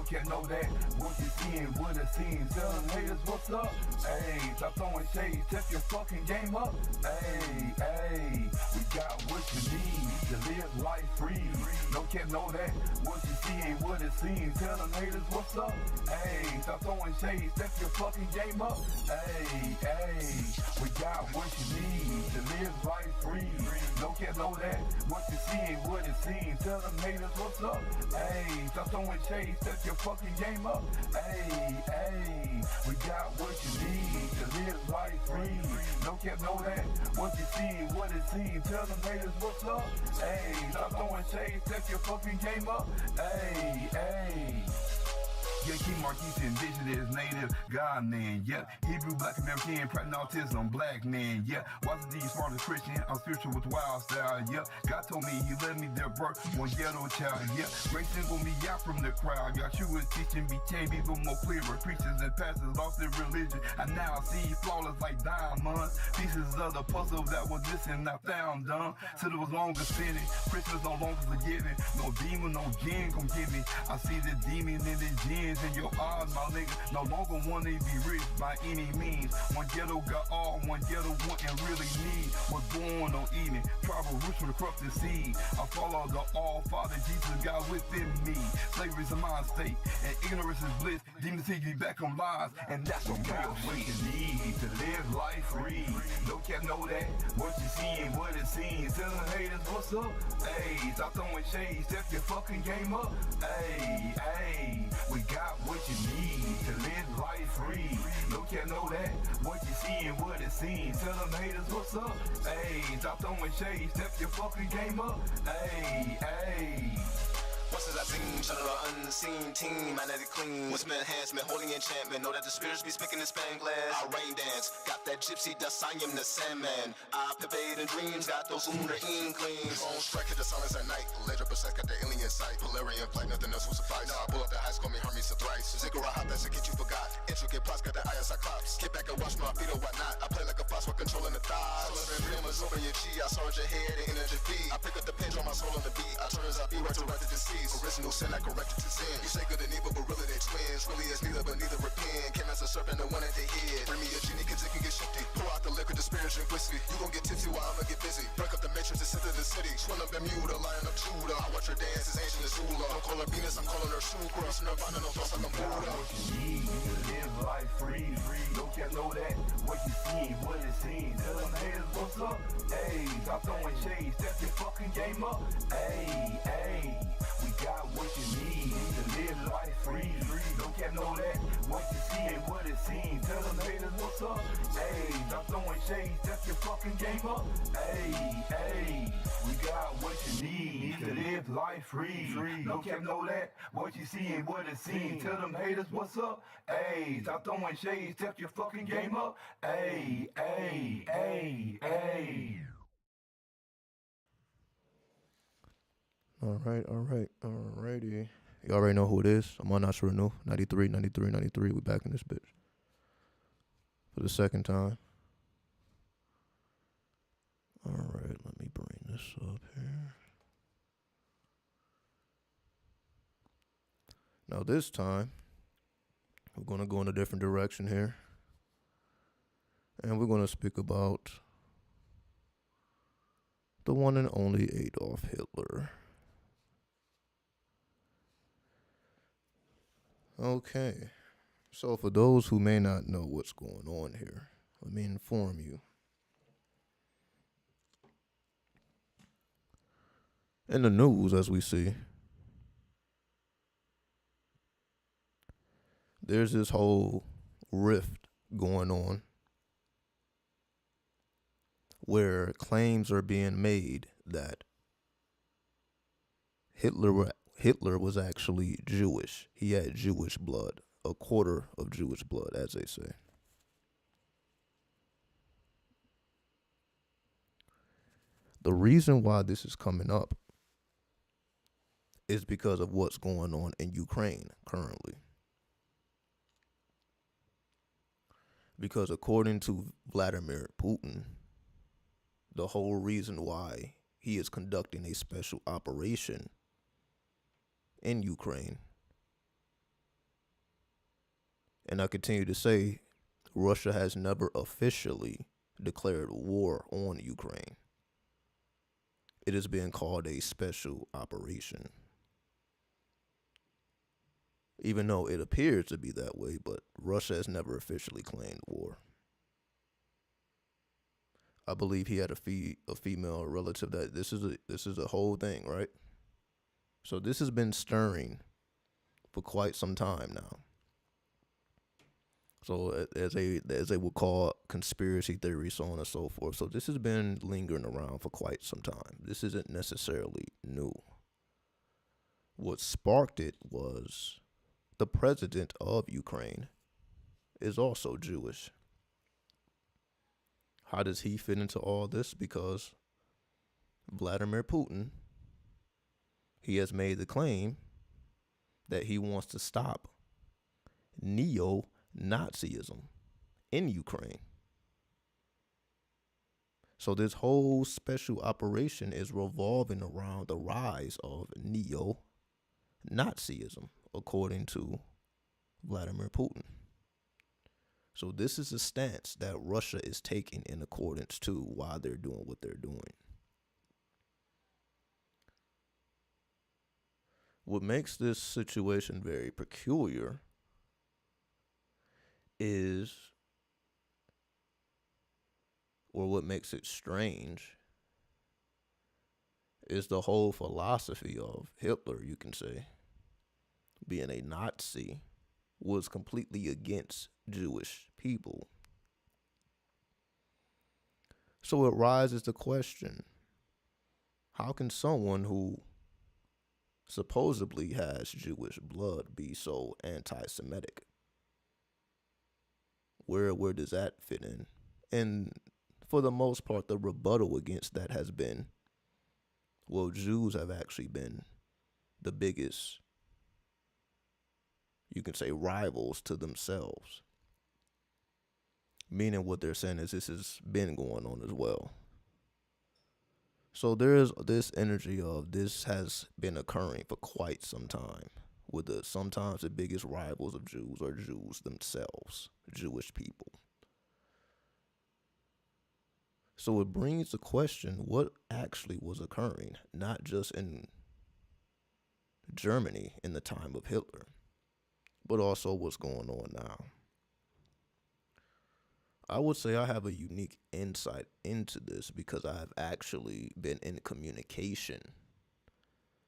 can't know that. What you seeing, what it seems. Tell them haters what's up. Hey, stop throwing shade, step your fucking game up. Hey, we got what you need to live life free. No can't know that. What you seeing, what it seems. Tell them haters what's up. Hey, stop throwing shade, step your fucking game up. Hey, we got what you need to live life free. No can't know that. What you seeing, what it seems. Tell them haters what's up. Hey, stop throwing shade, step your fucking game up. Hey, we got what you need to live life free. No can't know that. What you seeing, what it seems. Tell them haters what's up. Hey, stop throwing shade, step your fucking game up. Hey. Yeah, King Marquis indigenous, native, God man, yeah. Hebrew, black American, pregnant autism, black man, yeah. Wasn't these smart as Christian, I'm spiritual with wild style, yeah. God told me he let me their birth, one ghetto child, yeah. Grace singled me out from the crowd, y'all true was teaching became even more clearer. Preachers and pastors lost their religion, I now see flawless like diamonds. Pieces of the puzzle that was missing, I found them. Said it was longer spinning, Christmas no longer forgiving. No demon, no gin gon' get me. I see the demon in the gin in your eyes, my nigga. No longer wanna be rich by any means. One ghetto got all, one ghetto wouldn't really need. Was born on eating, tribal roots from the corrupted seed. I follow the all-father Jesus God within me. Slavery's a mind state, and ignorance is bliss. Demons take me back on lies, and that's a real way to need to live life free. No cap know that, what you seeing, what it seems. Tell them haters what's up. Hey, stop throwing shade, step your fucking game up. Hey, we got what you need to live life free. No cap know that, what you seeing, what it seems. Tell them haters what's up. Hey, stop throwing shade, step your fucking game up. Hey. Once as I sing, shout out an unseen team, magnetic clean. Wisdom enhancement, holy enchantment. Know that the spirits be speaking in Spanglish. I rain dance, got that gypsy dust, I am the Sandman. I pervade in dreams, got those lunar inklings. On strike, hit the silence at night. Ledger percent, got the alien sight. Polarian flight, nothing else will suffice. Now I pull up the heights, call me Hermes thrice. Ziggurat hot, that's a kid you forgot. Intricate plots, got the eye of Cyclops. Get back and watch my feet or whatnot. I play like a boss while controlling the thighs. Celebrate real, absorbing your chi. I surge your head and energy feed. I pick up the page on my soul on the beat. I turn as I be right to right to decease. Original sin, I corrected to sin. You say good and evil, but really they twins. Really it's neither, but neither repent. Came as a serpent, the one at the head. Bring me a genie, cause it can get shifty. Pour out the liquor, the spirit simplicity. You gon' get tipsy while I'ma get busy. Break up the matrix and center the city. Swing up Bermuda, lion of Judah. I watch her dance, it's ancient as Zula. Don't call her Venus, I'm calling her Shukra. Cross Nirvana, no thoughts like I'm Buddha. What you need to live life free. No cap know that, what you see, what it seems. Tell them haters what's up. Hey, stop throwing shade, step your fucking game up. Hey, we got what you need to live life free. No cap know that, what you see and what it seems. Tell them haters what's up. Hey, stop throwing shade, step your fucking game up. Hey, we got what you need to live life free. No cap know that, what you see and what it seems. Tell them haters what's up. Hey, stop throwing shade, step your fucking game up. Hey. Alrighty. You already know who it is. I'm on Not Renew. 93. We back in this bitch. For the second time. Alright, let me bring this up here. Now this time, we're going to go in a different direction here. And we're going to speak about the one and only Adolf Hitler. Okay, so for those who may not know what's going on here, let me inform you. In the news, as we see, there's this whole rift going on where claims are being made that Hitler was actually Jewish. He had Jewish blood, a quarter of Jewish blood, as they say. The reason why this is coming up is because of what's going on in Ukraine currently. Because according to Vladimir Putin, the whole reason why he is conducting a special operation in Ukraine And I continue to say, Russia has never officially declared war on Ukraine. It is being called a special operation. Even though it appears to be that way, but Russia has never officially claimed war. I believe he had a female relative that this is a whole thing, right? So this has been stirring for quite some time now. So as they would call conspiracy theory, so on and so forth. So this has been lingering around for quite some time. This isn't necessarily new. What sparked it was the president of Ukraine is also Jewish. How does he fit into all this? Because Vladimir Putin, he has made the claim that he wants to stop Neo-Nazism in Ukraine. So this whole special operation is revolving around the rise of Neo-Nazism, according to Vladimir Putin. So this is a stance that Russia is taking in accordance to why they're doing what they're doing. What makes this situation very peculiar is, or what makes it strange, is the whole philosophy of Hitler, you can say, being a Nazi, was completely against Jewish people. So it rises the question, how can someone who supposedly has Jewish blood be so anti-Semitic? Where does that fit in? And for the most part, the rebuttal against that has been, well, Jews have actually been the biggest, you can say, rivals to themselves. Meaning what they're saying is this has been going on as well. So there's this energy of this has been occurring for quite some time, with sometimes the biggest rivals of Jews are Jews themselves, Jewish people. So it brings the question, what actually was occurring, not just in Germany in the time of Hitler, but also what's going on now. I would say I have a unique insight into this because I've actually been in communication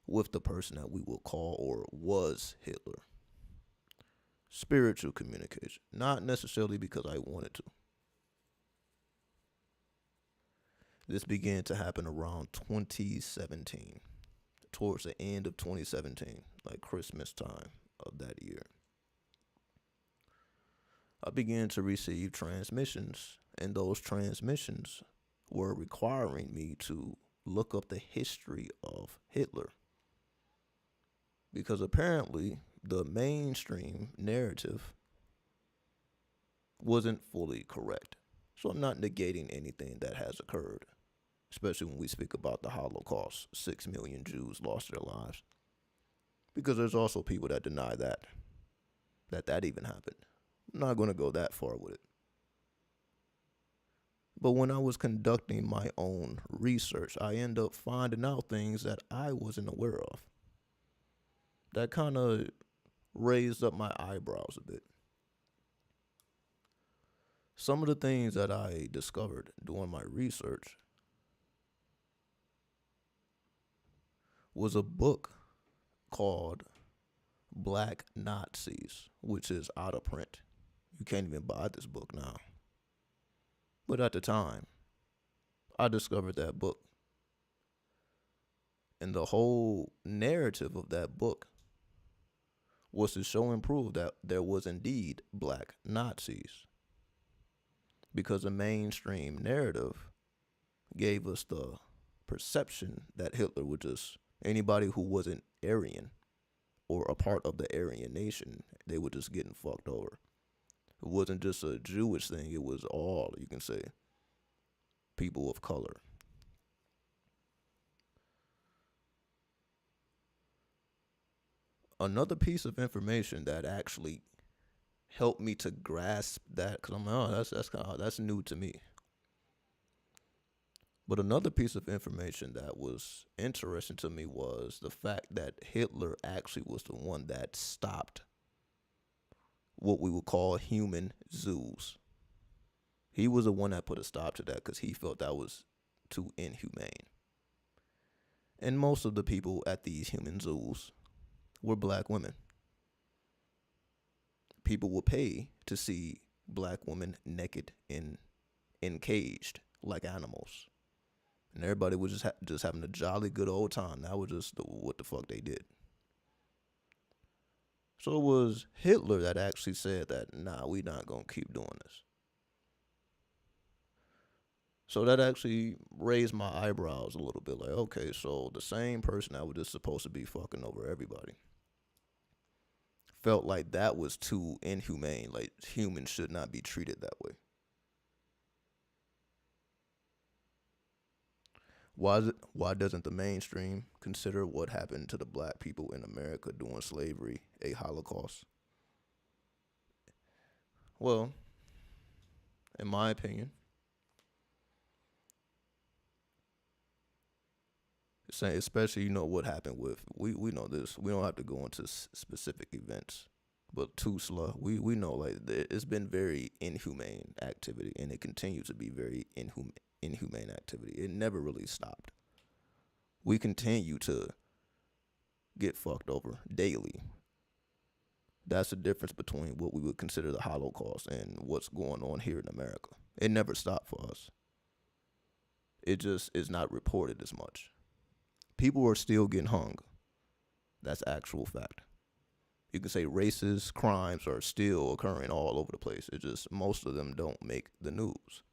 with the person that we will call or was Hitler. Spiritual communication, not necessarily because I wanted to. This began to happen around 2017, towards the end of 2017, like Christmas time of that year. I began to receive transmissions, and those transmissions were requiring me to look up the history of Hitler. Because apparently the mainstream narrative wasn't fully correct. So I'm not negating anything that has occurred, especially when we speak about the Holocaust. 6 million Jews lost their lives. Because there's also people that deny that even happened. I'm not going to go that far with it. But when I was conducting my own research, I ended up finding out things that I wasn't aware of. That kind of raised up my eyebrows a bit. Some of the things that I discovered doing my research was a book called Black Nazis, which is out of print. You can't even buy this book now. But at the time, I discovered that book. And the whole narrative of that book was to show and prove that there was indeed black Nazis. Because the mainstream narrative gave us the perception that Hitler was just anybody who wasn't Aryan or a part of the Aryan nation, they were just getting fucked over. It wasn't just a Jewish thing, it was all, you can say, people of color. Another piece of information that actually helped me to grasp that, because I'm like, oh, that's new to me. But another piece of information that was interesting to me was the fact that Hitler actually was the one that stopped what we would call human zoos. He was the one that put a stop to that because he felt that was too inhumane. And most of the people at these human zoos were black women. People would pay to see black women naked and encaged like animals. And everybody was just having a jolly good old time. That was just what the fuck they did. So it was Hitler that actually said that, nah, we not going to keep doing this. So that actually raised my eyebrows a little bit. Like, okay, so the same person that was just supposed to be fucking over everybody felt like that was too inhumane. Like, humans should not be treated that way. Why doesn't the mainstream consider what happened to the black people in America during slavery a Holocaust? Well, in my opinion, especially, what happened with, we know this. We don't have to go into specific events, but Tuzla, we know, like, it's been very inhumane activity, and it continues to be very inhumane activity. It never really stopped. We continue to get fucked over daily. That's the difference between what we would consider the Holocaust and what's going on here in America. It never stopped for us. It just is not reported as much. People are still getting hung. That's actual fact. You can say racist crimes are still occurring all over the place. It's just most of them don't make the news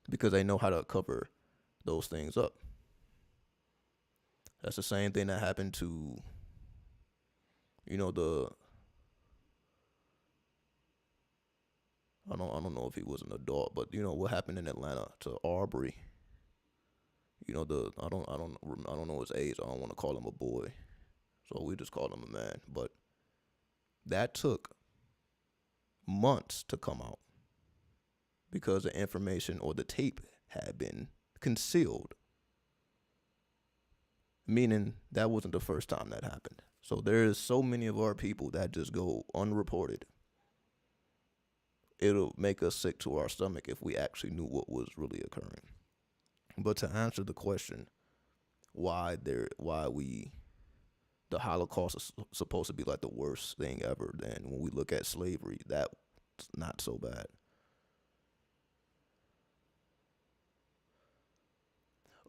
because they know how to cover those things up. That's the same thing that happened to, I don't know if he was an adult, but what happened in Atlanta to Arbery. I don't know his age. I don't want to call him a boy, so we just call him a man. But that took months to come out because the information or the tape had been concealed, meaning that wasn't the first time that happened. So there's so many of our people that just go unreported. It'll make us sick to our stomach if we actually knew what was really occurring. But to answer the question, why the Holocaust is supposed to be like the worst thing ever, then when we look at slavery, that's not so bad.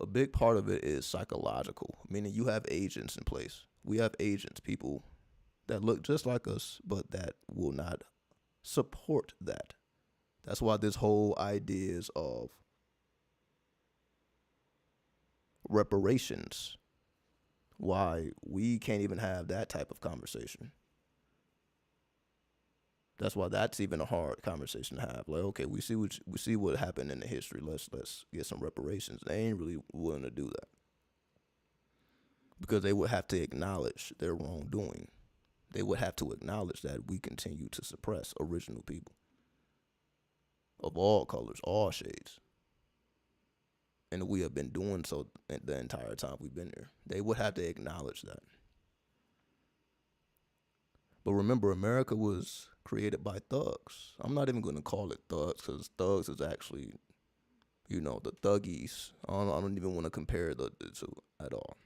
A big part of it is psychological, meaning you have agents in place. We have agents, people that look just like us, but that will not support that. That's why this whole ideas of reparations, why we can't even have that type of conversation. That's why that's even a hard conversation to have. Like, okay, we see what happened in the history. Let's get some reparations. They ain't really willing to do that because they would have to acknowledge their wrongdoing. They would have to acknowledge that we continue to suppress original people of all colors, all shades. And we have been doing so the entire time we've been here. They would have to acknowledge that. But remember, America was created by thugs. I'm not even going to call it thugs because thugs is actually, the thuggies. I don't even want to compare the two at all.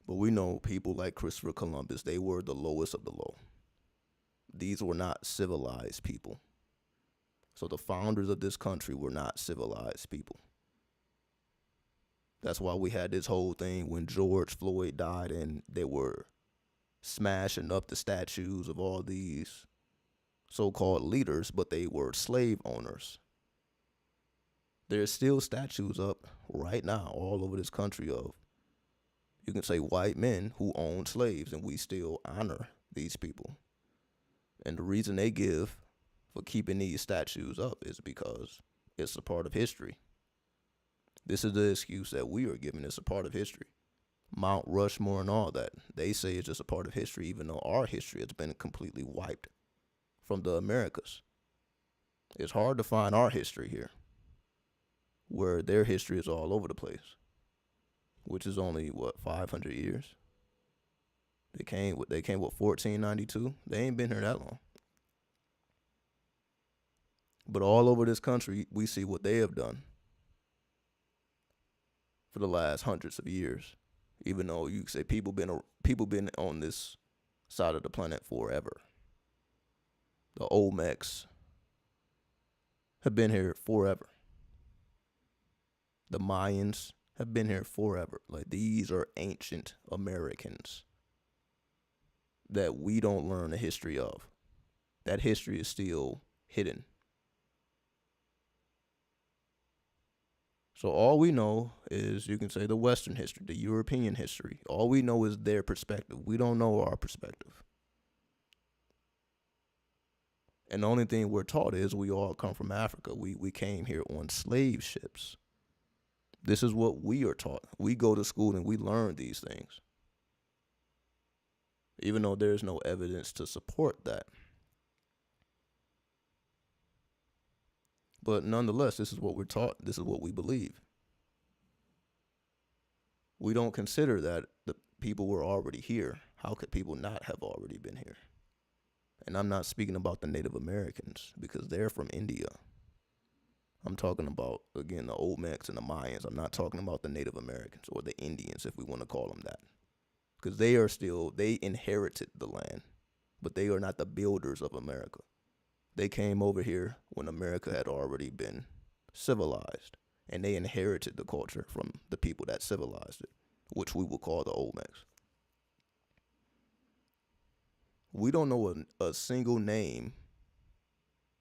But we know people like Christopher Columbus, they were the lowest of the low. These were not civilized people. So the founders of this country were not civilized people. That's why we had this whole thing when George Floyd died and they were smashing up the statues of all these so-called leaders, but they were slave owners. There's still statues up right now all over this country of, you can say, white men who owned slaves, and we still honor these people. And the reason they give for keeping these statues up is because it's a part of history. This is the excuse that we are giving. It's a part of history. Mount Rushmore and all that. They say it's just a part of history, even though our history has been completely wiped from the Americas. It's hard to find our history here, where their history is all over the place, which is only, 500 years? They came with 1492? They ain't been here that long. But all over this country, we see what they have done for the last hundreds of years. Even though you say people been on this side of the planet forever. The Olmecs have been here forever. The Mayans have been here forever. Like, these are ancient Americans that we don't learn the history of. That history is still hidden. So all we know is, you can say, the Western history, the European history. All we know is their perspective. We don't know our perspective. And the only thing we're taught is we all come from Africa. We came here on slave ships. This is what we are taught. We go to school and we learn these things, even though there's no evidence to support that. But nonetheless, this is what we're taught. This is what we believe. We don't consider that the people were already here. How could people not have already been here? And I'm not speaking about the Native Americans, because they're from India. I'm talking about, again, the Olmecs and the Mayans. I'm not talking about the Native Americans or the Indians, if we want to call them that. Because they inherited the land, but they are not the builders of America. They came over here when America had already been civilized, and they inherited the culture from the people that civilized it, which we will call the Olmecs. We don't know a single name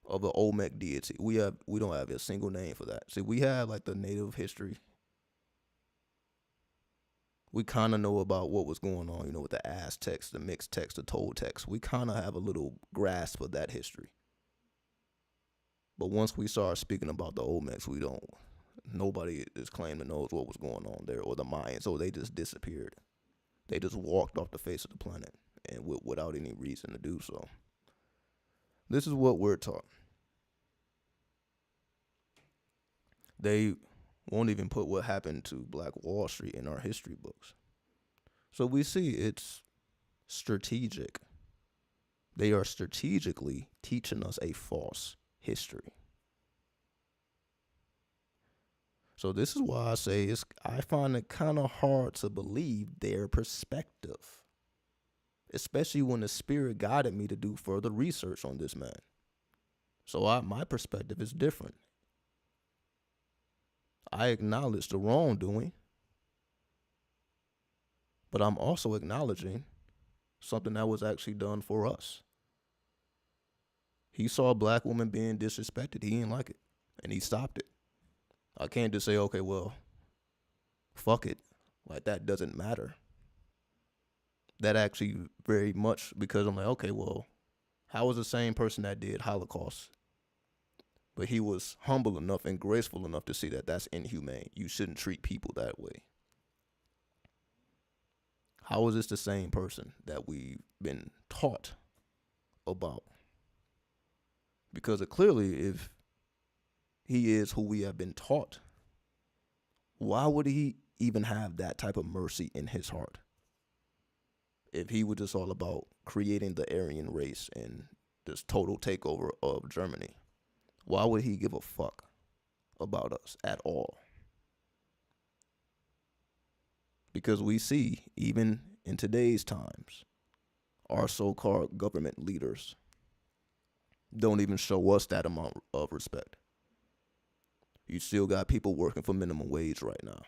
of an Olmec deity. We don't have a single name for that. See, we have like the native history. We kind of know about what was going on, with the Aztecs, the mixed text, the Toltecs. We kind of have a little grasp of that history. But once we start speaking about the Olmecs, nobody is claiming to know what was going on there, or the Mayans, so they just disappeared. They just walked off the face of the planet, and without any reason to do so. This is what we're taught. They won't even put what happened to Black Wall Street in our history books. So we see it's strategic. They are strategically teaching us a false history. So this is why I say I find it kind of hard to believe their perspective, especially when the Spirit guided me to do further research on this man. So my perspective is different. I acknowledge the wrongdoing, but I'm also acknowledging something that was actually done for us. He saw a black woman being disrespected. He didn't like it, and he stopped it. I can't just say, okay, well, fuck it. Like, that doesn't matter. That actually very much, because I'm like, okay, well, how was the same person that did Holocaust, but he was humble enough and graceful enough to see that that's inhumane. You shouldn't treat people that way. How is this the same person that we've been taught about? Because clearly, if he is who we have been taught, why would he even have that type of mercy in his heart? If he was just all about creating the Aryan race and this total takeover of Germany, why would he give a fuck about us at all? Because we see, even in today's times, our so-called government leaders don't even show us that amount of respect. You still got people working for minimum wage right now.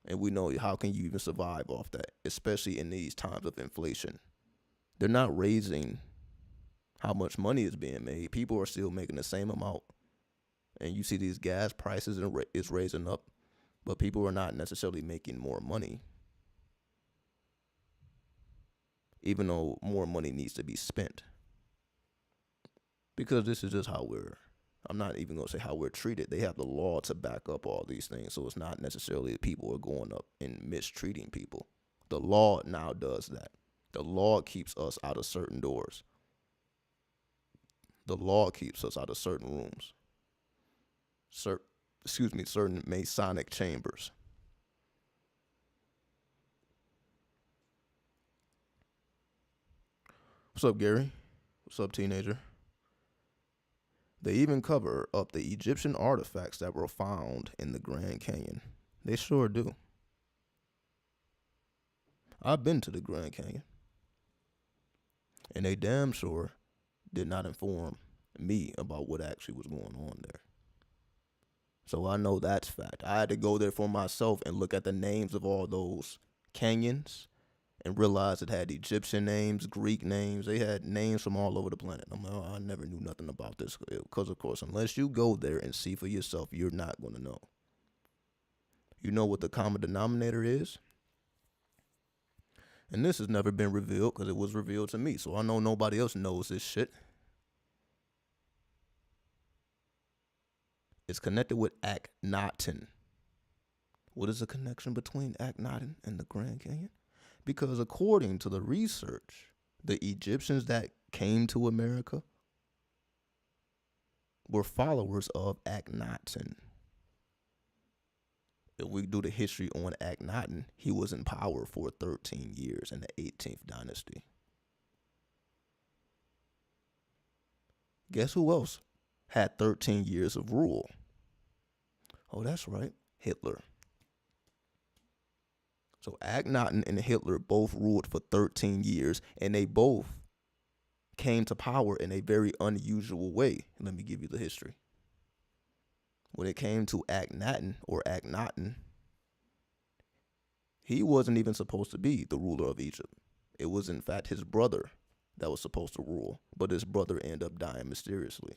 And we know, how can you even survive off that, especially in these times of inflation? They're not raising how much money is being made. People are still making the same amount. And you see these gas prices is raising up, but people are not necessarily making more money, even though more money needs to be spent. Because this is just how I'm not even going to say how we're treated. They have the law to back up all these things. So it's not necessarily that people are going up and mistreating people. The law now does that. The law keeps us out of certain doors. The law keeps us out of certain rooms. Certain Masonic chambers. What's up, Gary? What's up, teenager? They even cover up the Egyptian artifacts that were found in the Grand Canyon. They sure do. I've been to the Grand Canyon, and they damn sure did not inform me about what actually was going on there. So I know that's fact. I had to go there for myself and look at the names of all those canyons and realize it had Egyptian names, Greek names. They had names from all over the planet. I'm like, oh, I never knew nothing about this. Because, of course, unless you go there and see for yourself, you're not going to know. You know what the common denominator is? And this has never been revealed because it was revealed to me. So I know nobody else knows this shit. It's connected with Akhenaten. What is the connection between Akhenaten and the Grand Canyon? Because according to the research, the Egyptians that came to America were followers of Akhenaten. If we do the history on Akhenaten, he was in power for 13 years in the 18th dynasty. Guess who else had 13 years of rule? Oh, that's right, Hitler. So Akhenaten and Hitler both ruled for 13 years, and they both came to power in a very unusual way. Let me give you the history. When it came to Akhenaten, he wasn't even supposed to be the ruler of Egypt. It was, in fact, his brother that was supposed to rule, but his brother ended up dying mysteriously.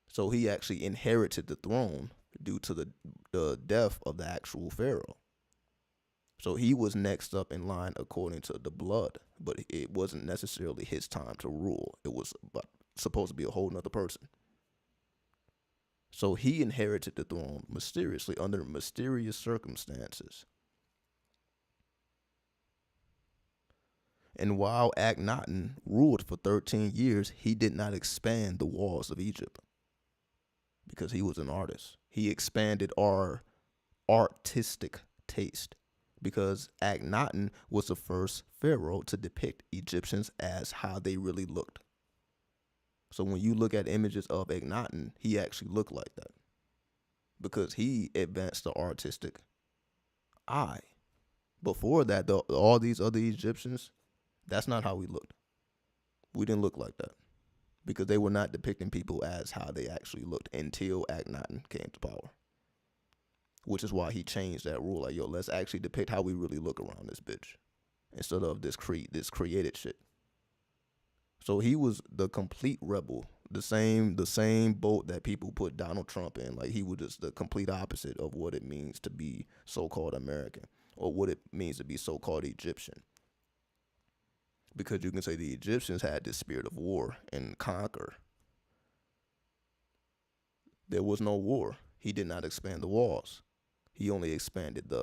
So he actually inherited the throne due to the death of the actual pharaoh. So he was next up in line according to the blood, but it wasn't necessarily his time to rule. It was supposed to be a whole nother person. So he inherited the throne mysteriously under mysterious circumstances. And while Akhenaten ruled for 13 years, he did not expand the walls of Egypt because he was an artist. He expanded our artistic taste because Akhenaten was the first pharaoh to depict Egyptians as how they really looked. So when you look at images of Akhenaten, he actually looked like that because he advanced the artistic eye. Before that, all these other Egyptians, that's not how we looked. We didn't look like that because they were not depicting people as how they actually looked until Akhenaten came to power, which is why he changed that rule. Like, yo, let's actually depict how we really look around this bitch instead of this created shit. So he was the complete rebel, the same boat that people put Donald Trump in. Like, he was just the complete opposite of what it means to be so-called American or what it means to be so-called Egyptian. Because you can say the Egyptians had this spirit of war and conquer. There was no war. He did not expand the walls. He only expanded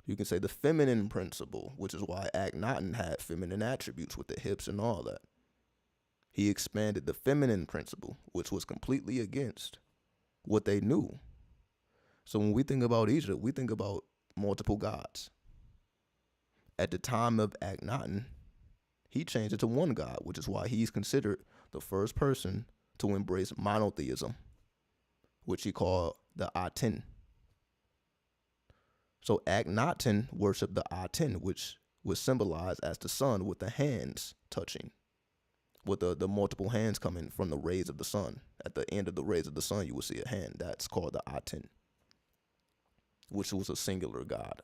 you can say the feminine principle, which is why Akhenaten had feminine attributes with the hips and all that. He expanded the feminine principle, which was completely against what they knew. So when we think about Egypt, we think about multiple gods. At the time of Akhenaten, he changed it to one god, which is why he's considered the first person to embrace monotheism, which he called the Aten. So Akhenaten worshipped the Aten, which was symbolized as the sun with the hands touching, with the multiple hands coming from the rays of the sun. At the end of the rays of the sun, you will see a hand. That's called the Aten, which was a singular god.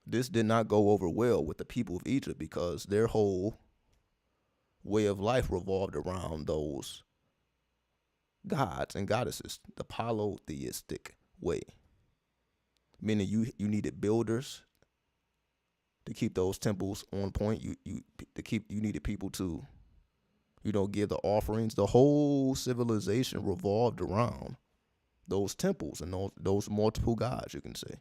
This did not go over well with the people of Egypt because their whole way of life revolved around those gods and goddesses, the polytheistic way. Meaning you needed builders to keep those temples on point. You needed people to, give the offerings. The whole civilization revolved around those temples and those multiple gods, you can say.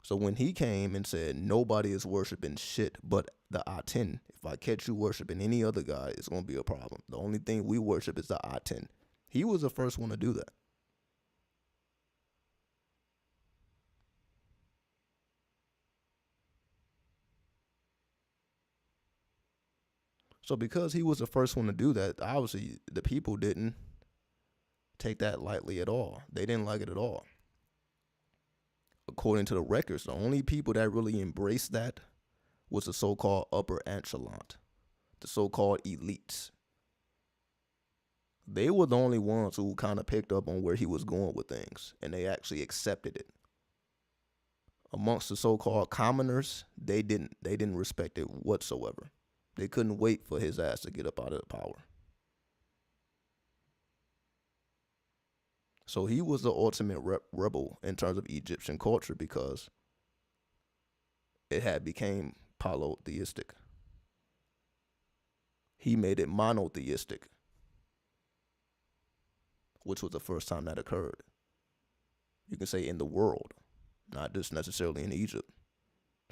So when he came and said, nobody is worshiping shit but the Aten, if I catch you worshiping any other god, it's going to be a problem. The only thing we worship is the Aten. He was the first one to do that. So because he was the first one to do that, obviously the people didn't take that lightly at all. They didn't like it at all. According to the records, the only people that really embraced that was the so-called upper echelon, the so-called elites. They were the only ones who kind of picked up on where he was going with things, and they actually accepted it. Amongst the so-called commoners, they didn't respect it whatsoever. They couldn't wait for his ass to get up out of the power. So he was the ultimate rebel in terms of Egyptian culture because it had became polytheistic. He made it monotheistic, which was the first time that occurred. You can say in the world, not just necessarily in Egypt.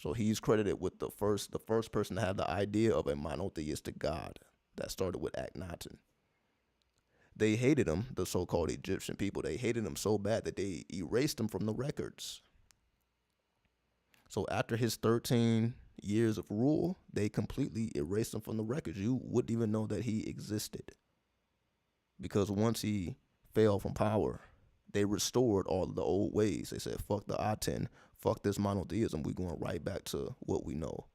So he's credited with the first person to have the idea of a monotheistic god that started with Akhenaten. They hated him, the so-called Egyptian people. They hated him so bad that they erased him from the records. So after his 13 years of rule, they completely erased him from the records. You wouldn't even know that he existed. Because once he fell from power, they restored all of the old ways. They said, fuck the Aten, fuck this monotheism, we're going right back to what we know.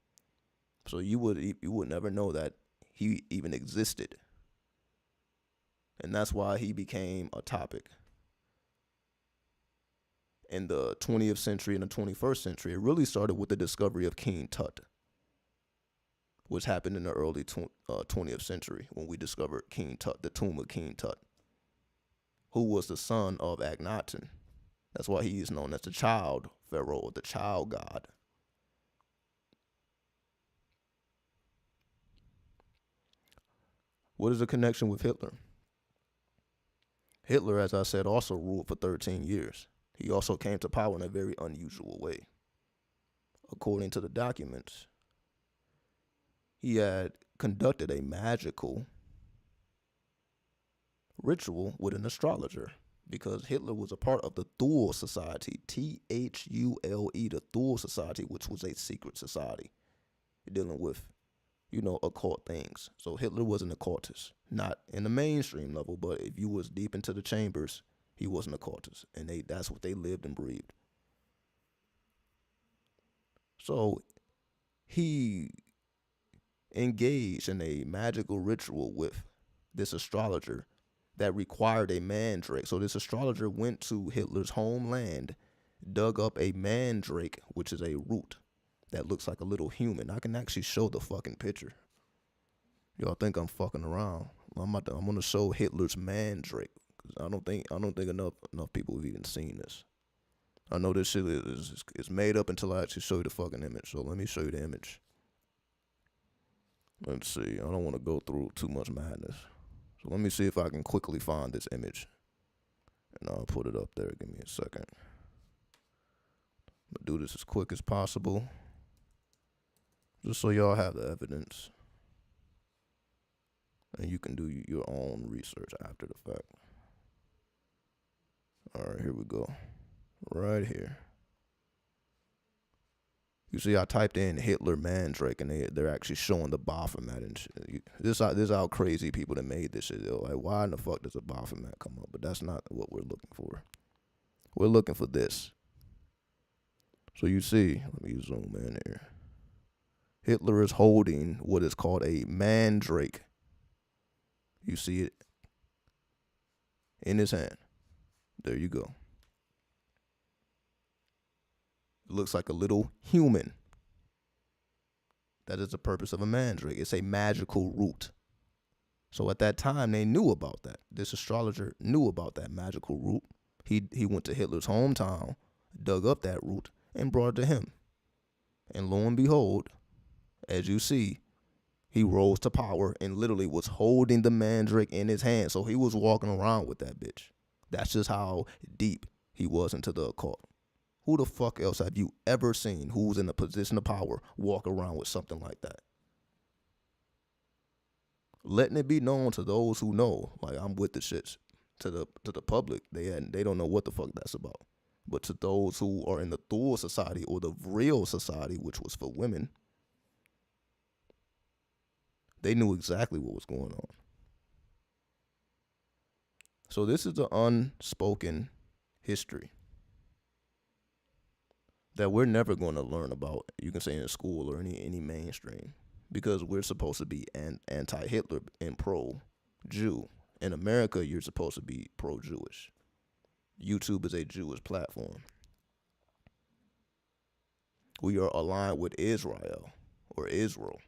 So you would never know that he even existed. And that's why he became a topic. In the 20th century and the 21st century, it really started with the discovery of King Tut, which happened in the early 20th century when we discovered King Tut, the tomb of King Tut, who was the son of Akhenaten. That's why he is known as the child pharaoh, the child god. What is the connection with Hitler? Hitler, as I said, also ruled for 13 years. He also came to power in a very unusual way. According to the documents, he had conducted a magical ritual with an astrologer because Hitler was a part of the Thule Society, Thule, the Thule Society, which was a secret society dealing with, occult things. So Hitler was an occultist, not in the mainstream level, but if you was deep into the chambers, he was an occultist, and that's what they lived and breathed. So he engaged in a magical ritual with this astrologer that required a mandrake. So this astrologer went to Hitler's homeland, dug up a mandrake, which is a root that looks like a little human. I can actually show the fucking picture. Y'all think I'm fucking around? I'm gonna show Hitler's mandrake. I don't think enough people have even seen this. I know this shit is made up until I actually show you the fucking image. So let me show you the image. Let's see. I don't want to go through too much madness. So let me see if I can quickly find this image. And I'll put it up there. Give me a second. I'm gonna do this as quick as possible, just so y'all have the evidence. And you can do your own research after the fact. All right, here we go. Right here. You see, I typed in Hitler Mandrake, and they're actually showing the Baphomet and shit. This is how crazy people that made this shit. They're like, why in the fuck does a Baphomet come up? But that's not what we're looking for. We're looking for this. So you see, let me zoom in here. Hitler is holding what is called a mandrake. You see it in his hand. There you go. It looks like a little human. That is the purpose of a mandrake. It's a magical root. So at that time, they knew about that. This astrologer knew about that magical root. He went to Hitler's hometown, dug up that root, and brought it to him. And lo and behold, as you see, He rose to power and literally was holding the Mandrake in his hand. So he was walking around with that bitch. That's just how deep he was into the occult. Who the fuck else have you ever seen who's in a position of power walk around with something like that? Letting it be known to those who know, like, I'm with the shits. To the public, they don't know what the fuck that's about. But to those who are in the Thule society or the real society, which was for women, they knew exactly what was going on. So this is the unspoken history that we're never going to learn about, you can say, in school or any mainstream, because we're supposed to be anti-Hitler and pro-Jew. In America, you're supposed to be pro-Jewish. YouTube is a Jewish platform. We are aligned with Israel or Israel.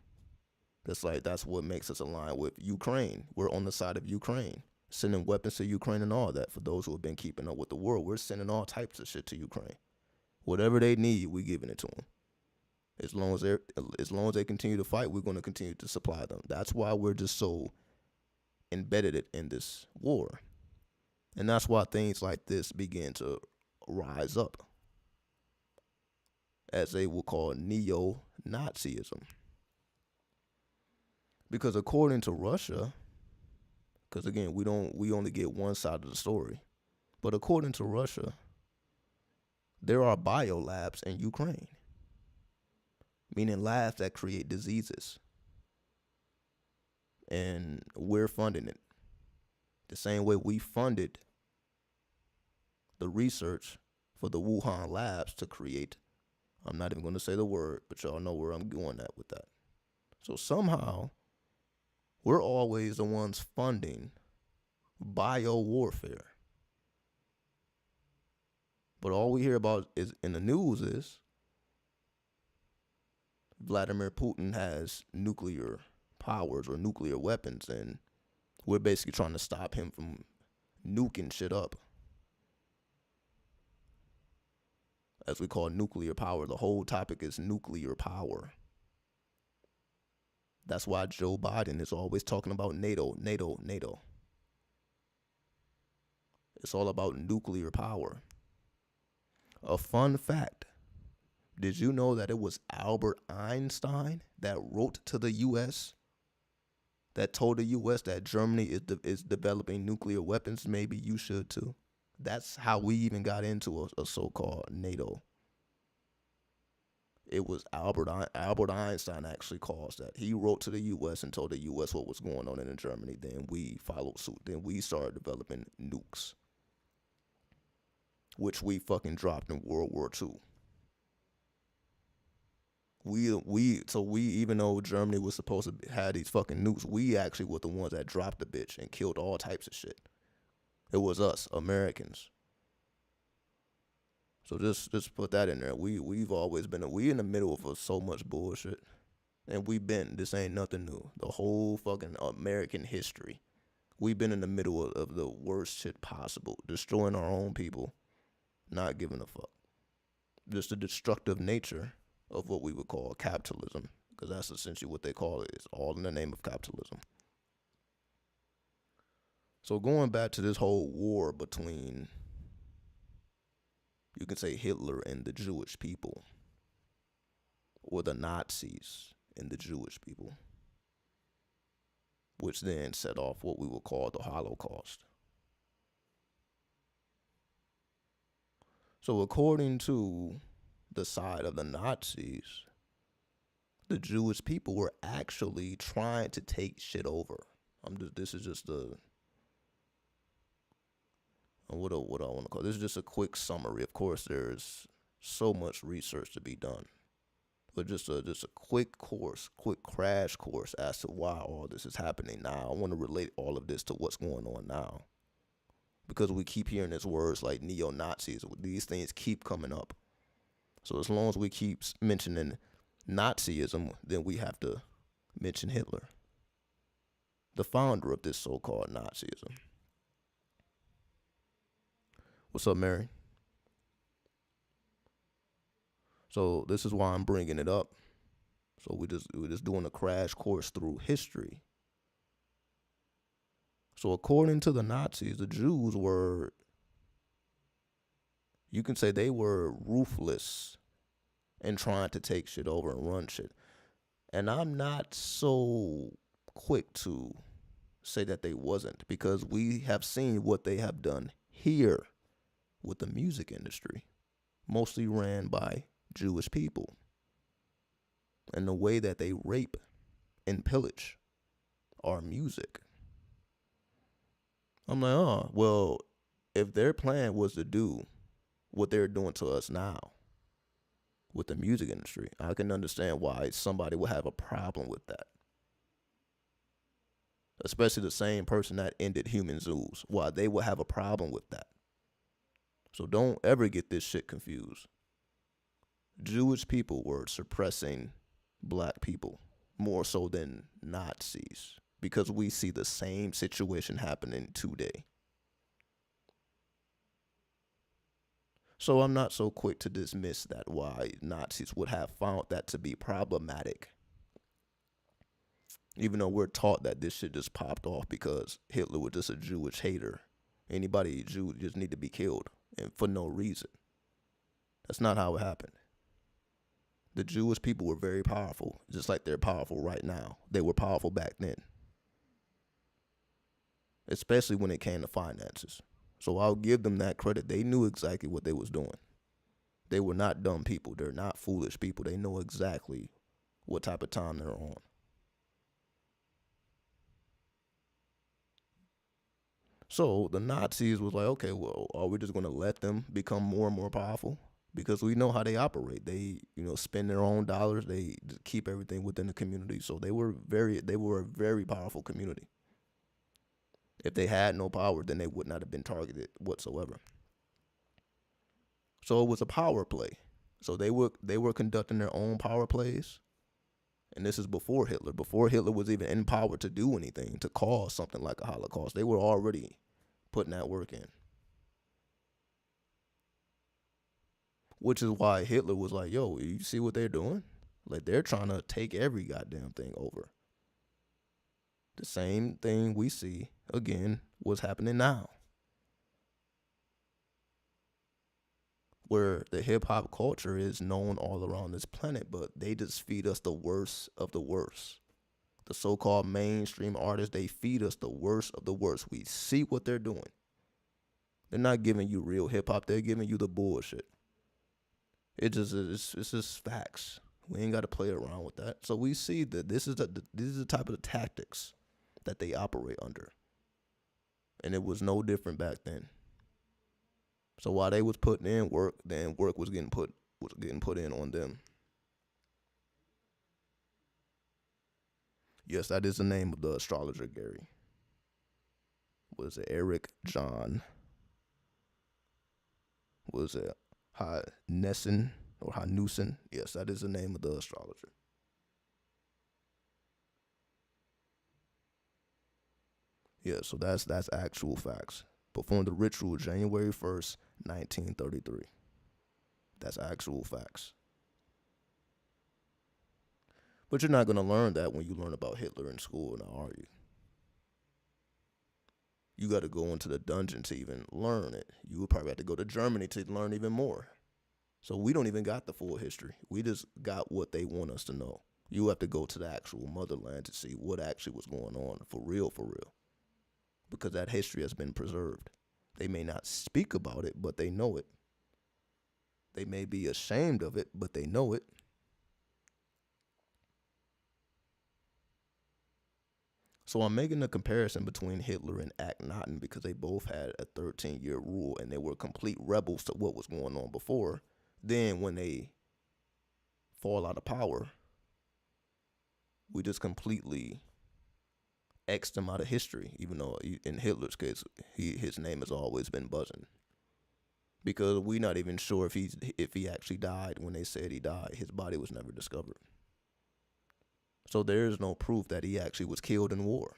That's what makes us align with Ukraine. We're on the side of Ukraine, sending weapons to Ukraine and all that. For those who have been keeping up with the world, we're sending all types of shit to Ukraine. Whatever they need, we giving it to them. As long as they continue to fight, we're going to continue to supply them. That's why we're just so embedded in this war. And that's why things like this begin to rise up, as they will call Neo-Nazism. Because according to Russia, because again, we only get one side of the story, but according to Russia, there are biolabs in Ukraine, meaning labs that create diseases. And we're funding it the same way we funded the research for the Wuhan labs to create, I'm not even going to say the word, but y'all know where I'm going at with that. So somehow, we're always the ones funding biowarfare. But all we hear about is in the news is Vladimir Putin has nuclear powers or nuclear weapons, and we're basically trying to stop him from nuking shit up. As we call nuclear power, the whole topic is nuclear power. That's why Joe Biden is always talking about NATO. It's all about nuclear power. A fun fact. Did you know that it was Albert Einstein that wrote to the U.S. that told the U.S. that Germany is developing nuclear weapons? Maybe you should too. That's how we even got into a so-called NATO. It was Albert Einstein actually caused that. He wrote to the U.S. and told the U.S. what was going on in Germany. Then we followed suit. Then we started developing nukes, which we fucking dropped in World War II. We even though Germany was supposed to have these fucking nukes, we actually were the ones that dropped the bitch and killed all types of shit. It was us, Americans. So just put that in there. We've always been we in the middle of so much bullshit, and this ain't nothing new. The whole fucking American history, we've been in the middle of the worst shit possible, destroying our own people, not giving a fuck. Just the destructive nature of what we would call capitalism, because that's essentially what they call it. It's all in the name of capitalism. So going back to this whole war between, you can say, Hitler and the Jewish people, or the Nazis and the Jewish people, which then set off what we would call the Holocaust. So according to the side of the Nazis, the Jewish people were actually trying to take shit over. This is just what I want to call this is just a quick summary. Of course, there's so much research to be done, but just a quick crash course as to why all this is happening now. I want to relate all of this to what's going on now, because we keep hearing these words like neo-Nazis. These things keep coming up. So as long as we keep mentioning Nazism, then we have to mention Hitler, the founder of this so-called Nazism. What's up, Mary? So this is why I'm bringing it up, So we're just doing a crash course through history. So according to the Nazis, the Jews were, you can say they were ruthless in trying to take shit over and run shit. And I'm not so quick to say that they wasn't, because we have seen what they have done here with the music industry, mostly ran by Jewish people, and the way that they rape and pillage our music. I'm like, oh, well, if their plan was to do what they're doing to us now with the music industry, I can understand why somebody would have a problem with that. Especially the same person that ended human zoos, why they would have a problem with that. So don't ever get this shit confused. Jewish people were suppressing black people more so than Nazis, because we see the same situation happening today. So I'm not so quick to dismiss that why Nazis would have found that to be problematic. Even though we're taught that this shit just popped off because Hitler was just a Jewish hater. Anybody Jew just need to be killed, and for no reason. That's not how it happened. The Jewish people were very powerful, just like they're powerful right now. They were powerful back then, especially when it came to finances. So I'll give them that credit. They knew exactly what they was doing. They were not dumb people. They're not foolish people. They know exactly what type of time they're on. So the Nazis was like, okay, well, are we just going to let them become more and more powerful? Because we know how they operate. They, spend their own dollars. They just keep everything within the community. So they were a very powerful community. If they had no power, then they would not have been targeted whatsoever. So it was a power play. So they were conducting their own power plays. And this is before Hitler. Before Hitler was even in power to do anything, to cause something like a Holocaust. They were already putting that work in. Which is why Hitler was like, yo, you see what they're doing? Like, they're trying to take every goddamn thing over. The same thing we see, again, was happening now. Where the hip-hop culture is known all around this planet, but they just feed us the worst of the worst. The so-called mainstream artists, they feed us the worst of the worst. We see what they're doing. They're not giving you real hip-hop. They're giving you the bullshit. It's just facts. We ain't got to play around with that. So we see that this is the type of tactics that they operate under. And it was no different back then. So while they was putting in work, then work was getting put in on them. Yes, that is the name of the astrologer, Gary. Was it Eric John? Was it Hanessen or Hanussen? Yes, that is the name of the astrologer. Yeah, so that's actual facts. Performed the ritual January 1st, 1933. That's actual facts. But you're not going to learn that when you learn about Hitler in school, now are you? You got to go into the dungeon to even learn it. You would probably have to go to Germany to learn even more. So we don't even got the full history. We just got what they want us to know. You have to go to the actual motherland to see what actually was going on for real. Because that history has been preserved. They may not speak about it, but they know it. They may be ashamed of it, but they know it. So I'm making a comparison between Hitler and Akhenaten because they both had a 13-year rule and they were complete rebels to what was going on before. Then when they fall out of power, we just completely X'd him out of history, even though in Hitler's case, his name has always been buzzing. Because we're not even sure if he actually died when they said he died. His body was never discovered. So there is no proof that he actually was killed in war.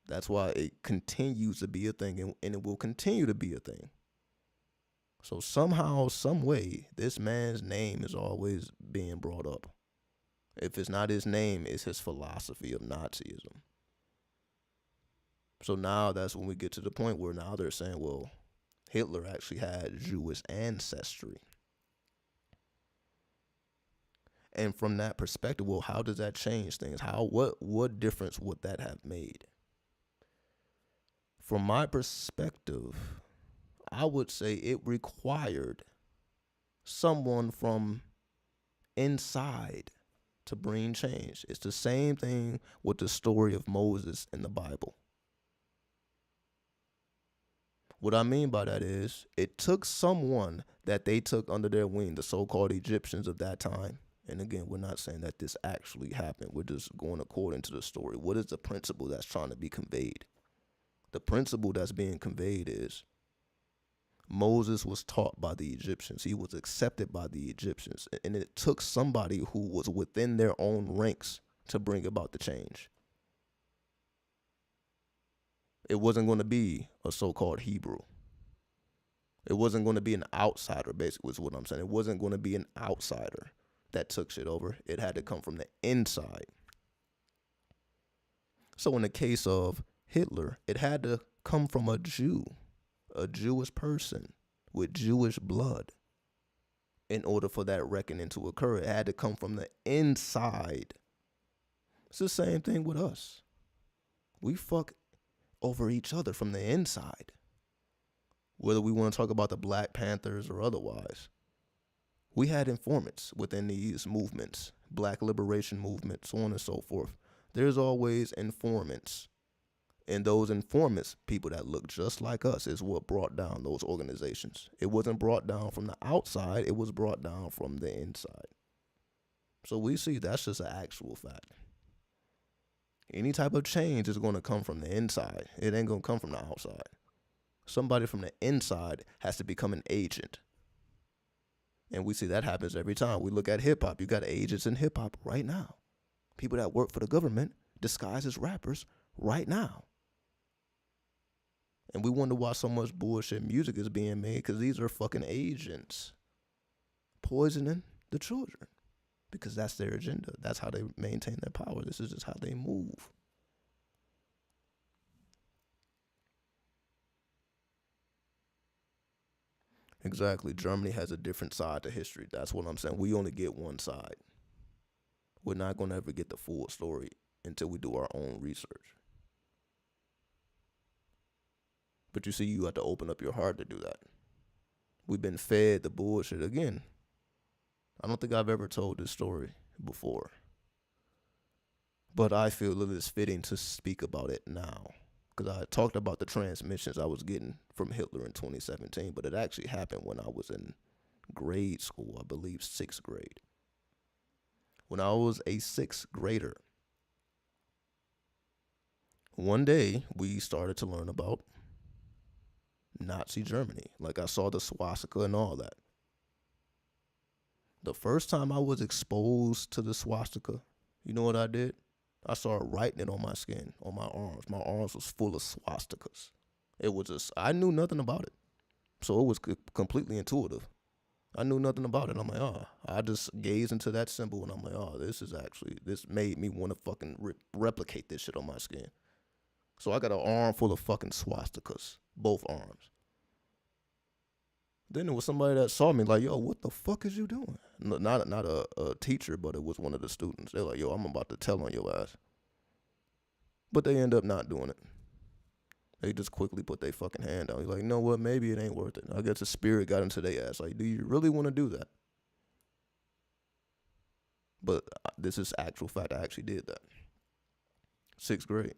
That's why it continues to be a thing, and it will continue to be a thing. So somehow, some way, this man's name is always being brought up. If it's not his name, it's his philosophy of Nazism. So now that's when we get to the point where now they're saying, well, Hitler actually had Jewish ancestry. And from that perspective, well, how does that change things? What difference would that have made? From my perspective, I would say it required someone from inside to bring change. It's the same thing with the story of Moses in the Bible. What I mean by that is it took someone that they took under their wing, the so-called Egyptians of that time. And again, we're not saying that this actually happened. We're just going according to the story. What is the principle that's trying to be conveyed? The principle that's being conveyed is Moses was taught by the Egyptians. He was accepted by the Egyptians. And it took somebody who was within their own ranks to bring about the change. It wasn't going to be a so-called Hebrew. It wasn't going to be an outsider, basically, is what I'm saying. It wasn't going to be an outsider that took shit over. It had to come from the inside. So in the case of Hitler, it had to come from a Jew, a Jewish person with Jewish blood. In order for that reckoning to occur, it had to come from the inside. It's the same thing with us. We fuck over each other from the inside. Whether we want to talk about the Black Panthers or otherwise. We had informants within these movements, Black liberation movements, so on and so forth. There's always informants. And those informants, people that look just like us, is what brought down those organizations. It wasn't brought down from the outside. It was brought down from the inside. So we see that's just an actual fact. Any type of change is going to come from the inside. It ain't going to come from the outside. Somebody from the inside has to become an agent. And we see that happens every time. We look at hip-hop. You got agents in hip-hop right now. People that work for the government disguised as rappers right now. And we wonder why so much bullshit music is being made, because these are fucking agents poisoning the children. Because that's their agenda. That's how they maintain their power. This is just how they move. Exactly. Germany has a different side to history. That's what I'm saying. We only get one side. We're not going to ever get the full story until we do our own research. But you see, you have to open up your heart to do that. We've been fed the bullshit again. I don't think I've ever told this story before. But I feel it is fitting to speak about it now. Because I talked about the transmissions I was getting from Hitler in 2017, but it actually happened when I was in grade school, I believe 6th grade. When I was a 6th grader, one day we started to learn about Nazi Germany. Like I saw the swastika and all that. The first time I was exposed to the swastika, you know what I did? I started writing it on my skin, on my arms. My arms was full of swastikas. It was just, I knew nothing about it. So it was completely intuitive. I knew nothing about it. I'm like, I just gazed into that symbol and I'm like, this made me want to fucking replicate this shit on my skin. So I got an arm full of fucking swastikas, both arms. Then there was somebody that saw me like, yo, what the fuck is you doing? Not a teacher, but it was one of the students. They're like, yo, I'm about to tell on your ass. But they end up not doing it. They just quickly put their fucking hand down. You're like, you know what, maybe it ain't worth it. I guess the spirit got into their ass. Like, do you really want to do that? But this is actual fact. I actually did that. 6th grade.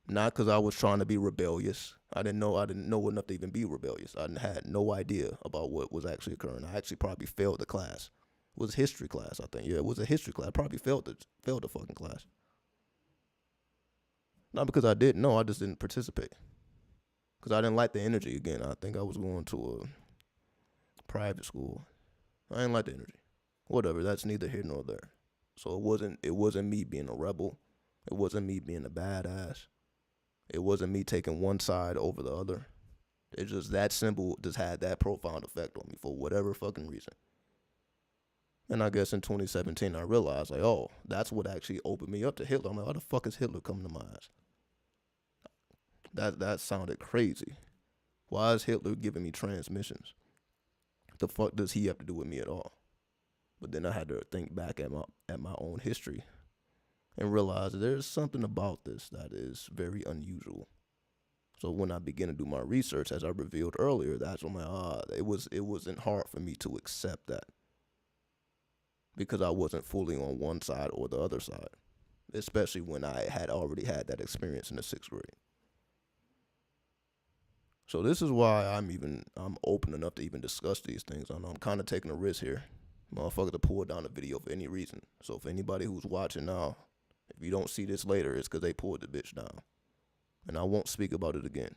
Not because I was trying to be rebellious. I didn't know enough to even be rebellious. I had no idea about what was actually occurring. I actually probably failed the class. It was history class, I think. Yeah, it was a history class. I probably failed the fucking class. Not because I didn't know, I just didn't participate. Because I didn't like the energy again. I think I was going to a private school. I didn't like the energy. Whatever, that's neither here nor there. So it wasn't me being a rebel. It wasn't me being a badass. It wasn't me taking one side over the other. It's just that symbol just had that profound effect on me for whatever fucking reason. And I guess in 2017, I realized, like, oh, that's what actually opened me up to Hitler. I'm like, why the fuck is Hitler coming to my eyes? That sounded crazy. Why is Hitler giving me transmissions? The fuck does he have to do with me at all? But then I had to think back at my own history and realize that there's something about this that is very unusual. So when I began to do my research, as I revealed earlier, that's when it wasn't hard for me to accept that, because I wasn't fully on one side or the other side, especially when I had already had that experience in the 6th grade. So this is why I'm open enough to even discuss these things. I know I'm kind of taking a risk here. Motherfucker to pull down the video for any reason. So if anybody who's watching now, if you don't see this later, it's because they pulled the bitch down. And I won't speak about it again.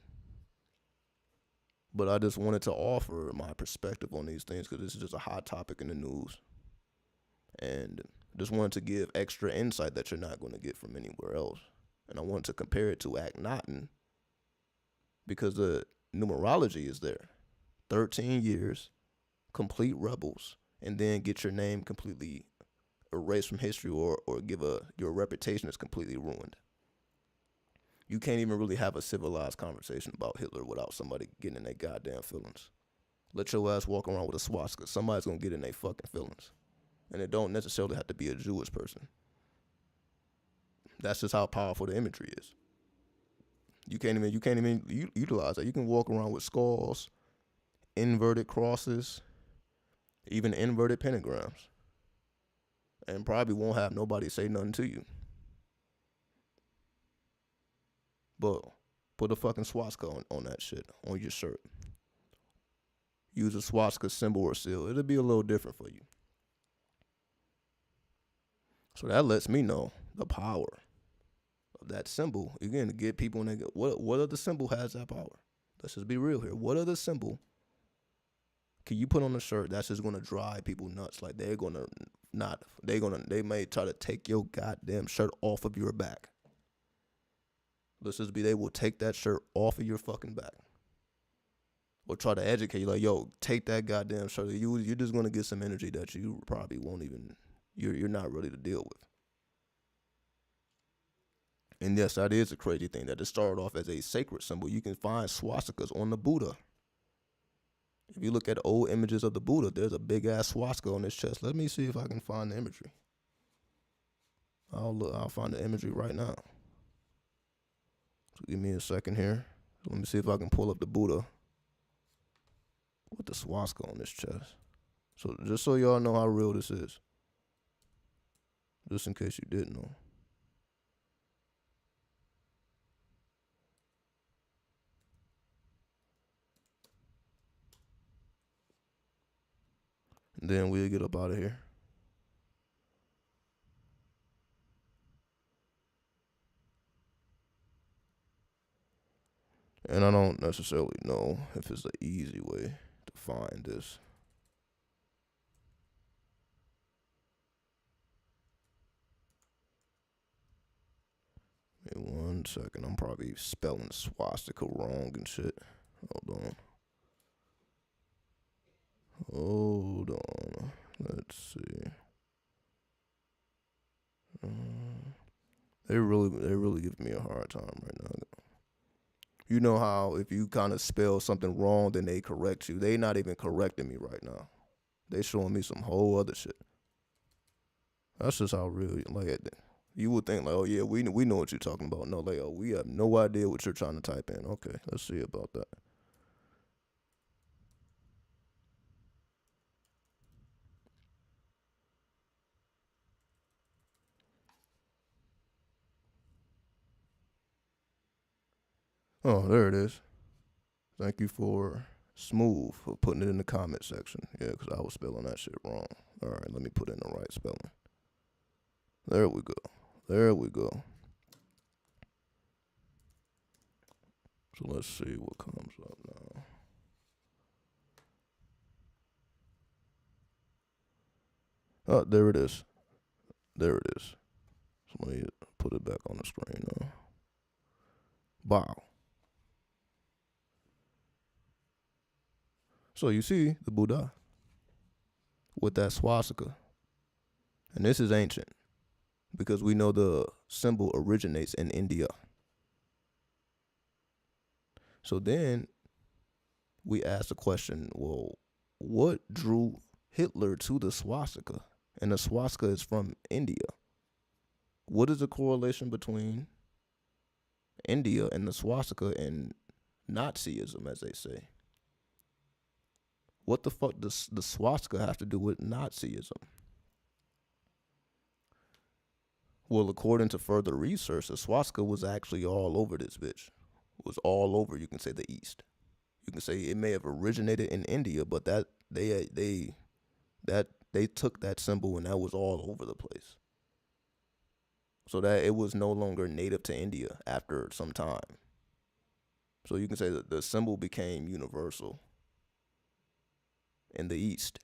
But I just wanted to offer my perspective on these things because this is just a hot topic in the news. And just wanted to give extra insight that you're not going to get from anywhere else. And I wanted to compare it to Akhenaten because the numerology is there. 13 years, complete rebels, and then get your name completely erased from history or your reputation is completely ruined. You can't even really have a civilized conversation about Hitler without somebody getting in their goddamn feelings. Let your ass walk around with a swastika. Somebody's going to get in their fucking feelings. And it don't necessarily have to be a Jewish person. That's just how powerful the imagery is. You can't even utilize that. You can walk around with skulls, inverted crosses, even inverted pentagrams, and probably won't have nobody say nothing to you. But put a fucking swastika on that shit, on your shirt. Use a swastika symbol or seal. It'll be a little different for you. So that lets me know the power of that symbol. Again, to get people in there. What other symbol has that power? Let's just be real here. What other symbol can you put on a shirt that's just gonna drive people nuts? Like they may try to take your goddamn shirt off of your back. Let's just be, they will take that shirt off of your fucking back. Or try to educate you, like, yo, take that goddamn shirt. You're just going to get some energy that you probably won't even, you're not ready to deal with. And yes, that is a crazy thing, that it started off as a sacred symbol. You can find swastikas on the Buddha. If you look at old images of the Buddha, there's a big-ass swastika on his chest. Let me see if I can find the imagery. I'll find the imagery right now. So give me a second here. Let me see if I can pull up the Buddha with the swastika on his chest. So just so y'all know how real this is. Just in case you didn't know. And then we'll get up out of here. And I don't necessarily know if it's an easy way to find this. Give me 1 second. I'm probably spelling swastika wrong and shit. Hold on. Let's see. They really give me a hard time right now. You know how if you kind of spell something wrong, then they correct you. They not even correcting me right now. They showing me some whole other shit. That's just how real, like, you would think, like, oh yeah, we know what you're talking about. No, like, oh, we have no idea what you're trying to type in. Okay, let's see about that. Oh, there it is. Thank you for Smooth for putting it in the comment section. Yeah, because I was spelling that shit wrong. All right, let me put in the right spelling. There we go. There we go. So let's see what comes up now. Oh, there it is. There it is. So let me put it back on the screen now. Wow. So you see the Buddha with that swastika And this is ancient because we know the symbol originates in India. So then we ask the question, well, what drew Hitler to the swastika? And the swastika is from India. What is the correlation between India and the swastika and Nazism, as they say? What the fuck does the swastika have to do with Nazism? Well, according to further research, the swastika was actually all over this bitch. It was all over, you can say, the East. You can say it may have originated in India, but that they took that symbol and that was all over the place. So that it was no longer native to India after some time. So you can say that the symbol became universal in the East.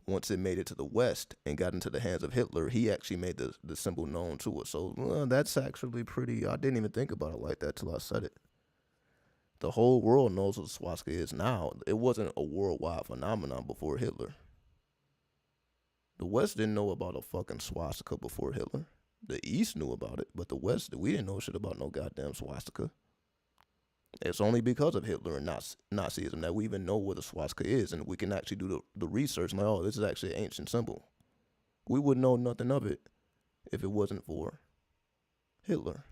Once it made it to the West and got into the hands of Hitler, he actually made the symbol known to us. So that's actually pretty, I didn't even think about it like that till I said it. The whole world knows what swastika is now. It wasn't a worldwide phenomenon before Hitler. The West didn't know about a fucking swastika before Hitler. The East knew about it, but the West, we didn't know shit about no goddamn swastika. It's only because of Hitler and Nazism that we even know what a swastika is, and we can actually do the research and like, oh, this is actually an ancient symbol. We wouldn't know nothing of it if it wasn't for Hitler.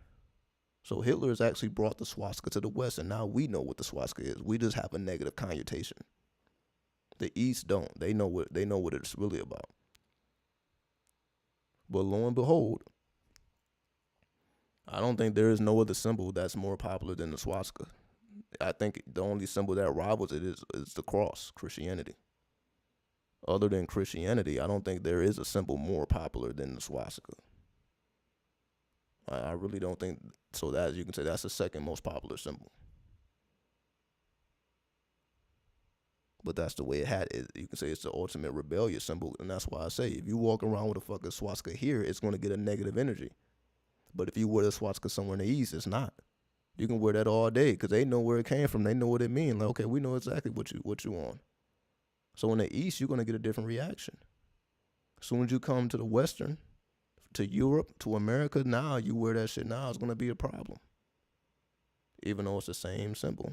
So Hitler has actually brought the swastika to the West, and now we know what the swastika is. We just have a negative connotation. The East don't. They know what it's really about. But lo and behold, I don't think there is no other symbol that's more popular than the swastika. I think the only symbol that rivals it is the cross, Christianity. Other than Christianity, I don't think there is a symbol more popular than the swastika. I really don't think so. That you can say that's the second most popular symbol. But that's the way it had it. You can say it's the ultimate rebellious symbol, and that's why I say if you walk around with a fucking swastika here, it's going to get a negative energy. But if you wear the swastika somewhere in the East, it's not. You can wear that all day because they know where it came from. They know what it means. Like, okay, we know exactly what you on. So in the East, you're going to get a different reaction. As soon as you come to the Western, to Europe, to America, now you wear that shit now, it's going to be a problem. Even though it's the same symbol.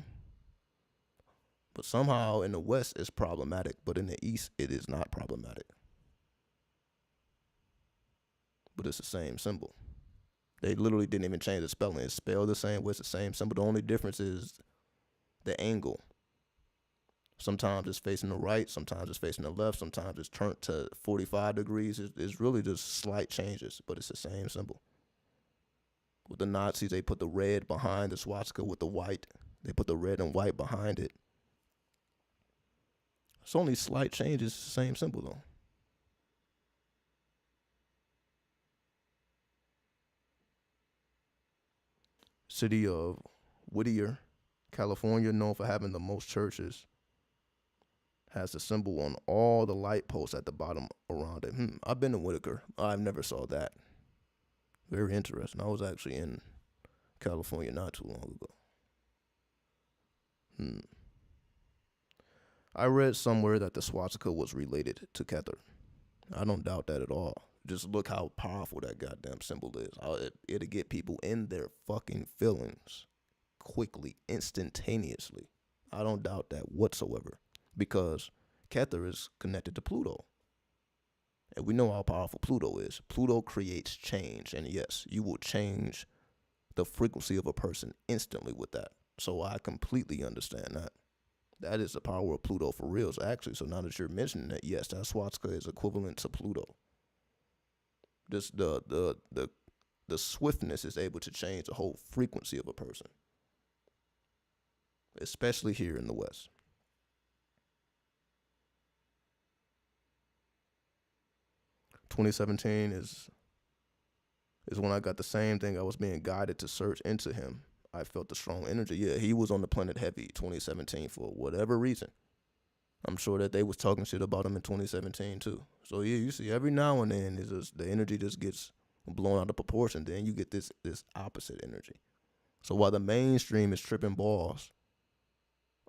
But somehow in the West, it's problematic. But in the East, it is not problematic. But it's the same symbol. They literally didn't even change the spelling. It's spelled the same way. It's the same symbol. The only difference is the angle. Sometimes it's facing the right. Sometimes it's facing the left. Sometimes it's turned to 45 degrees. It's really just slight changes, but it's the same symbol. With the Nazis, they put the red behind the swastika with the white. They put the red and white behind it. It's only slight changes. It's the same symbol, though. City of Whittier, California, known for having the most churches, has the symbol on all the light posts at the bottom around it. I've been to Whitaker. I've never saw that. Very interesting. I was actually in California not too long ago. I read somewhere that the swastika was related to Kether. I don't doubt that at all. Just look how powerful that goddamn symbol is. It'll get people in their fucking feelings quickly, instantaneously. I don't doubt that whatsoever. Because Kether is connected to Pluto. And we know how powerful Pluto is. Pluto creates change. And yes, you will change the frequency of a person instantly with that. So I completely understand that. That is the power of Pluto for real. So actually, so now that you're mentioning it, yes, that swastika is equivalent to Pluto. Just the swiftness is able to change the whole frequency of a person. Especially here in the West. 2017 is when I got the same thing. I was being guided to search into him. I felt the strong energy. Yeah, he was on the planet heavy 2017 for whatever reason. I'm sure that they was talking shit about him in 2017 too. So yeah, you see every now and then the energy just gets blown out of proportion. Then you get this opposite energy. So while the mainstream is tripping balls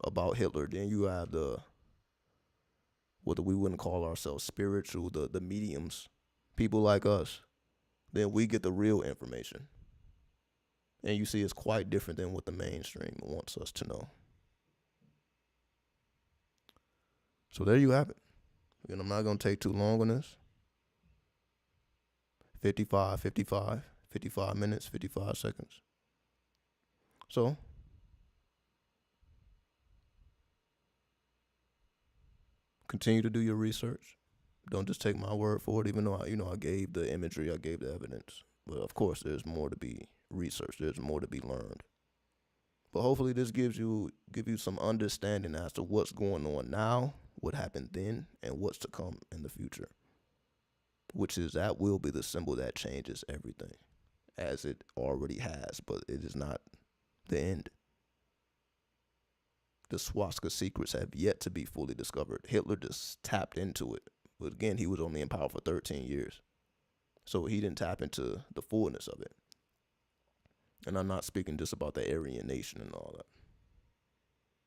about Hitler, then you have the whether we wouldn't call ourselves spiritual, the mediums, people like us, then we get the real information. And you see, it's quite different than what the mainstream wants us to know. So there you have it. And I'm not going to take too long on this. 55 minutes, 55 seconds. So, continue to do your research. Don't just take my word for it, even though I gave the imagery, I gave the evidence. But of course, there's more to be researched. There's more to be learned. But hopefully this give you some understanding as to what's going on now, what happened then, and what's to come in the future. Which is, that will be the symbol that changes everything, as it already has, but it is not the end. The swastika secrets have yet to be fully discovered. Hitler just tapped into it. But again, he was only in power for 13 years. So he didn't tap into the fullness of it. And I'm not speaking just about the Aryan nation and all that.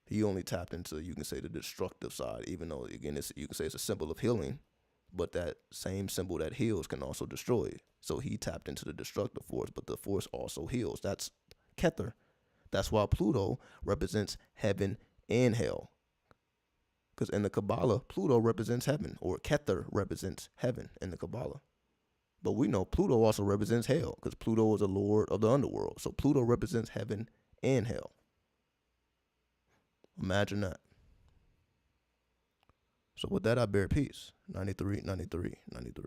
He only tapped into, you can say, the destructive side, even though, again, you can say it's a symbol of healing, but that same symbol that heals can also destroy. So he tapped into the destructive force, but the force also heals. That's Kether. That's why Pluto represents heaven and hell. Because in the Kabbalah, Pluto represents heaven, or Kether represents heaven in the Kabbalah. But we know Pluto also represents hell, because Pluto is a lord of the underworld. So Pluto represents heaven and hell. Imagine that. So with that, I bear peace. 93, 93, 93.